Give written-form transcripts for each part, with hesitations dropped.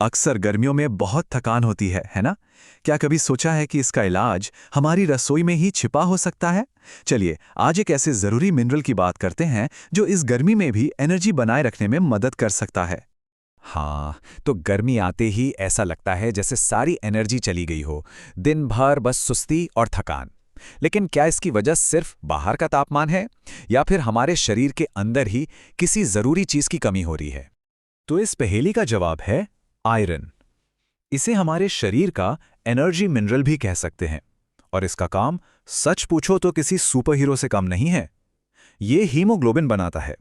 अक्सर गर्मियों में बहुत थकान होती है ना? क्या कभी सोचा है कि इसका इलाज हमारी रसोई में ही छिपा हो सकता है? चलिए, आज एक ऐसे ज़रूरी मिनरल की बात करते हैं जो इस गर्मी में भी एनर्जी बनाए रखने में मदद कर सकता है। हाँ, तो गर्मी आते ही ऐसा लगता है जैसे सारी एनर्जी चली गई हो। दिन भर बस सुस्ती और थकान। लेकिन क्या इसकी वजह सिर्फ बाहर का तापमान है या फिर हमारे शरीर के अंदर ही किसी जरूरी चीज की कमी हो रही है? तो इस पहेली का जवाब है आयरन। इसे हमारे शरीर का एनर्जी मिनरल भी कह सकते हैं। और इसका काम सच पूछो तो किसी सुपर हीरो से कम नहीं है। ये हीमोग्लोबिन बनाता है,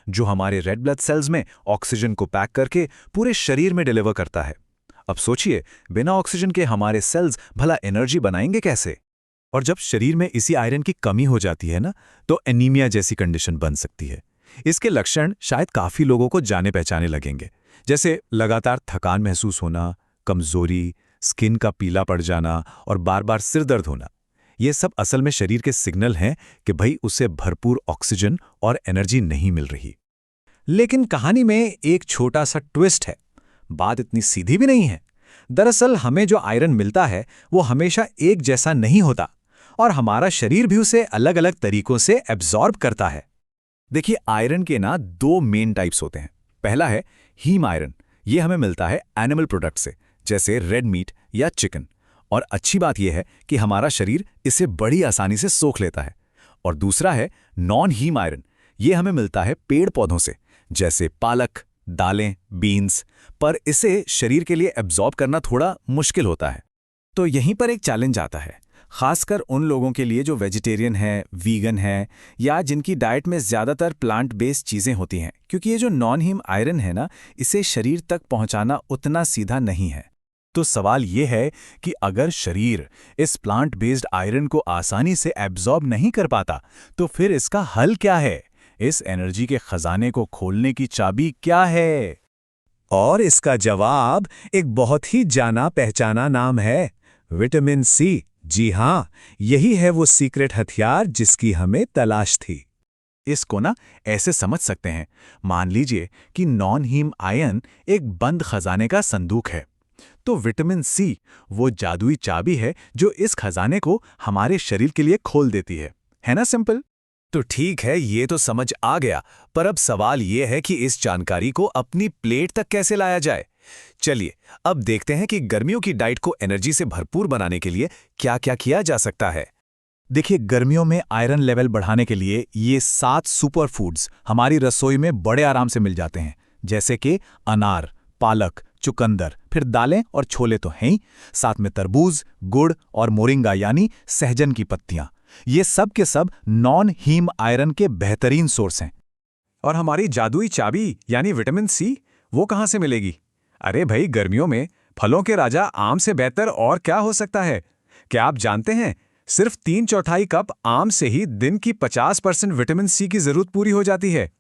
जो हमारे रेड ब्लड सेल्स में ऑक्सीजन को पैक करके पूरे शरीर में डिलीवर करता है। अब सोचिए, बिना ऑक्सीजन के हमारे सेल्स भला एनर्जी बनाएंगे कैसे? और जब शरीर में इसी आयरन की कमी हो जाती है ना, तो एनीमिया जैसी कंडीशन बन सकती है। इसके लक्षण शायद काफी लोगों को जाने पहचाने लगेंगे, जैसे लगातार थकान महसूस होना, कमजोरी, स्किन का पीला पड़ जाना और बार बार सिर दर्द होना। ये सब असल में शरीर के सिग्नल हैं कि भाई उसे भरपूर ऑक्सीजन और एनर्जी नहीं मिल रही। लेकिन कहानी में एक छोटा सा ट्विस्ट है। बात इतनी सीधी भी नहीं है। दरअसल हमें जो आयरन मिलता है वो हमेशा एक जैसा नहीं होता, और हमारा शरीर भी उसे अलग अलग तरीकों से एब्जॉर्ब करता है। देखिए, आयरन के ना दो मेन टाइप्स होते हैं। पहला है हीम आयरन। ये हमें मिलता है एनिमल प्रोडक्ट से, जैसे रेड मीट या चिकन। और अच्छी बात यह है कि हमारा शरीर इसे बड़ी आसानी से सोख लेता है। और दूसरा है नॉन हीम आयरन। ये हमें मिलता है पेड़ पौधों से, जैसे पालक, दालें, बीन्स। पर इसे शरीर के लिए एब्जॉर्ब करना थोड़ा मुश्किल होता है। तो यहीं पर एक चैलेंज आता है, खासकर उन लोगों के लिए जो वेजिटेरियन है, वीगन है, या जिनकी डाइट में ज़्यादातर प्लांट बेस्ड चीज़ें होती हैं। क्योंकि ये जो नॉन हीम आयरन है ना, इसे शरीर तक पहुंचाना उतना सीधा नहीं है। तो सवाल ये है कि अगर शरीर इस प्लांट बेस्ड आयरन को आसानी से एब्जॉर्ब नहीं कर पाता, तो फिर इसका हल क्या है? इस एनर्जी के खजाने को खोलने की चाबी क्या है? और इसका जवाब एक बहुत ही जाना पहचाना नाम है, विटामिन सी। जी हाँ, यही है वो सीक्रेट हथियार जिसकी हमें तलाश थी। इसको ना ऐसे समझ सकते हैं, मान लीजिए कि नॉन हीम आयरन एक बंद खजाने का संदूक है, तो विटामिन सी वो जादुई चाबी है जो इस खजाने को हमारे शरीर के लिए खोल देती है ना? सिंपल। तो ठीक है, ये तो समझ आ गया। पर अब सवाल ये है कि इस जानकारी को अपनी प्लेट तक कैसे लाया जाए। चलिए अब देखते हैं कि गर्मियों की डाइट को एनर्जी से भरपूर बनाने के लिए क्या क्या किया जा सकता है। देखिए, गर्मियों में आयरन लेवल बढ़ाने के लिए ये 7 सुपर फूड्स हमारी रसोई में बड़े आराम से मिल जाते हैं, जैसे कि अनार, पालक, चुकंदर, फिर दालें और छोले तो हैं ही, साथ में तरबूज, गुड़ और मोरिंगा यानी सहजन की पत्तियां। ये सब के सब नॉन हीम आयरन के बेहतरीन सोर्स हैं। और हमारी जादुई चाबी यानी विटामिन सी, वो कहाँ से मिलेगी? अरे भाई, गर्मियों में फलों के राजा आम से बेहतर और क्या हो सकता है? क्या आप जानते हैं, सिर्फ 3/4 कप आम से ही दिन की 50% विटामिन सी की जरूरत पूरी हो जाती है।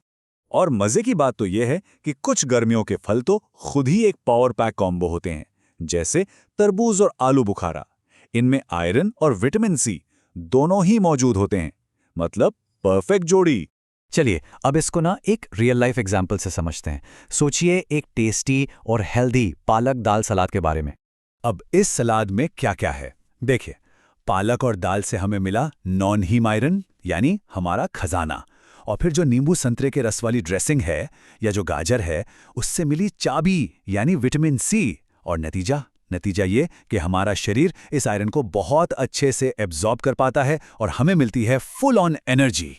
और मजे की बात तो यह है कि कुछ गर्मियों के फल तो खुद ही एक पावर पैक कॉम्बो होते हैं, जैसे तरबूज और आलू बुखारा। इनमें आयरन और विटामिन सी दोनों ही मौजूद होते हैं, मतलब परफेक्ट जोड़ी। चलिए अब इसको ना एक रियल लाइफ एग्जाम्पल से समझते हैं। सोचिए एक टेस्टी और हेल्दी पालक दाल सलाद के बारे में। अब इस सलाद में क्या क्या है देखिए। पालक और दाल से हमें मिला नॉन हीम आयरन यानी हमारा खजाना। और फिर जो नींबू संतरे के रस वाली ड्रेसिंग है या जो गाजर है, उससे मिली चाबी यानी विटामिन सी। और नतीजा ये कि हमारा शरीर इस आयरन को बहुत अच्छे से एब्जॉर्ब कर पाता है और हमें मिलती है फुल ऑन एनर्जी।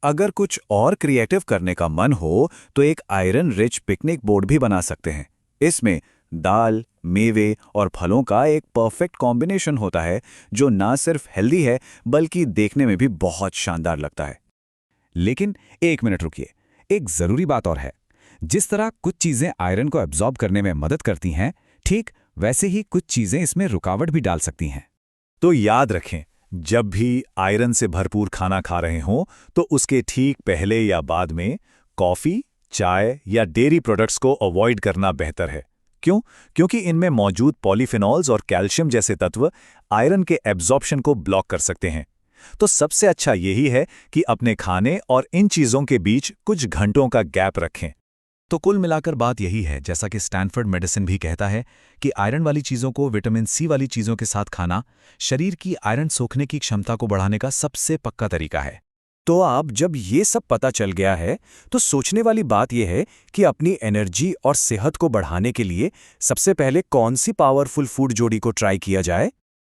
अगर कुछ और क्रिएटिव करने का मन हो तो एक आयरन रिच पिकनिक बोर्ड भी बना सकते हैं। इसमें दाल, मेवे और फलों का एक परफेक्ट कॉम्बिनेशन होता है, जो ना सिर्फ हेल्दी है बल्कि देखने में भी बहुत शानदार लगता है। लेकिन एक मिनट रुकिए, एक जरूरी बात और है। जिस तरह कुछ चीजें आयरन को एब्जॉर्ब करने में मदद करती हैं, ठीक वैसे ही कुछ चीजें इसमें रुकावट भी डाल सकती हैं। तो याद रखें, जब भी आयरन से भरपूर खाना खा रहे हों तो उसके ठीक पहले या बाद में कॉफी, चाय या डेयरी प्रोडक्ट्स को अवॉइड करना बेहतर है। क्यों? क्योंकि इनमें मौजूद पॉलीफिनॉल्स और कैल्शियम जैसे तत्व आयरन के एब्जॉर्प्शन को ब्लॉक कर सकते हैं। तो सबसे अच्छा यही है कि अपने खाने और इन चीजों के बीच कुछ घंटों का गैप रखें। तो कुल मिलाकर बात यही है, जैसा कि स्टैनफोर्ड मेडिसिन भी कहता है कि आयरन वाली चीज़ों को विटामिन सी वाली चीज़ों के साथ खाना शरीर की आयरन सोखने की क्षमता को बढ़ाने का सबसे पक्का तरीका है। तो अब जब ये सब पता चल गया है तो सोचने वाली बात यह है कि अपनी एनर्जी और सेहत को बढ़ाने के लिए सबसे पहले कौन सी पावरफुल फूड जोड़ी को ट्राई किया जाए।